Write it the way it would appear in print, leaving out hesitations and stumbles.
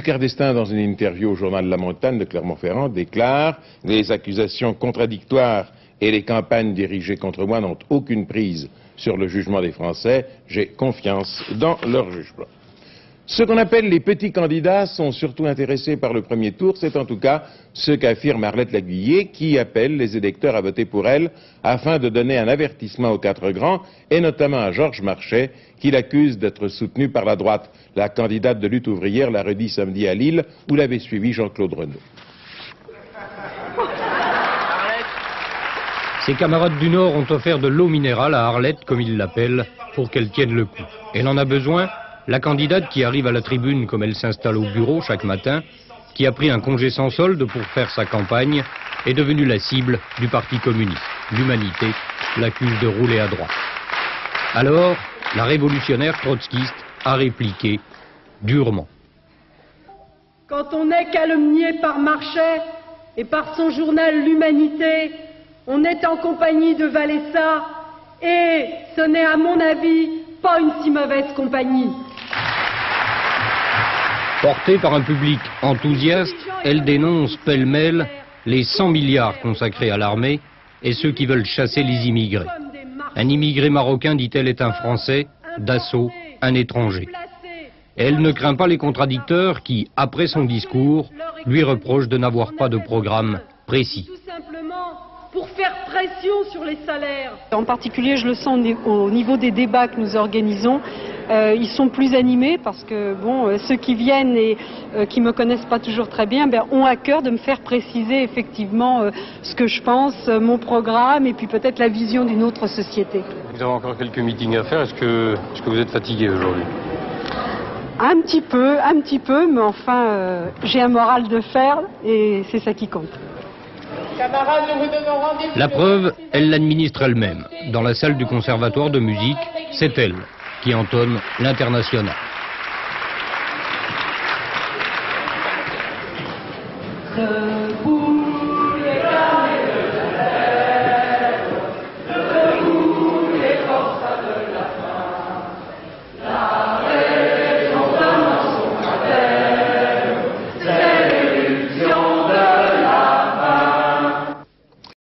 Giscard d'Estaing, dans une interview au journal La Montagne de Clermont-Ferrand, déclare « Les accusations contradictoires et les campagnes dirigées contre moi n'ont aucune prise sur le jugement des Français. J'ai confiance dans leur jugement. » Ceux qu'on appelle les petits candidats sont surtout intéressés par le premier tour. C'est en tout cas ce qu'affirme Arlette Laguiller, qui appelle les électeurs à voter pour elle afin de donner un avertissement aux quatre grands, et notamment à Georges Marchais, qui l'accuse d'être soutenu par la droite. La candidate de Lutte ouvrière l'a redit samedi à Lille, où l'avait suivi Jean-Claude Renaud. Ses camarades du Nord ont offert de l'eau minérale à Arlette, comme ils l'appellent, pour qu'elle tienne le coup. Elle en a besoin. La candidate qui arrive à la tribune comme elle s'installe au bureau chaque matin, qui a pris un congé sans solde pour faire sa campagne, est devenue la cible du Parti communiste. L'Humanité l'accuse de rouler à droite. Alors, la révolutionnaire trotskiste a répliqué durement. Quand on est calomnié par Marchais et par son journal L'Humanité, on est en compagnie de Valessa, et ce n'est à mon avis pas une si mauvaise compagnie. Portée par un public enthousiaste, elle dénonce pêle-mêle les 100 milliards consacrés à l'armée et ceux qui veulent chasser les immigrés. Un immigré marocain, dit-elle, est un Français, d'assaut, un étranger. Elle ne craint pas les contradicteurs qui, après son discours, lui reprochent de n'avoir pas de programme précis. Tout simplement pour faire pression sur les salaires. En particulier, je le sens au niveau des débats que nous organisons. Ils sont plus animés parce que bon, ceux qui viennent et qui me connaissent pas toujours très bien ont à cœur de me faire préciser effectivement ce que je pense, mon programme et puis peut-être la vision d'une autre société. Vous avez encore quelques meetings à faire. Est-ce que vous êtes fatigué aujourd'hui? Un petit peu, mais enfin, j'ai un moral de fer et c'est ça qui compte. Camarades, nous vous donnons rendez-vous. La preuve, elle l'administre elle-même. Dans la salle du conservatoire de musique, c'est elle qui entonne l'Internationale. Debout.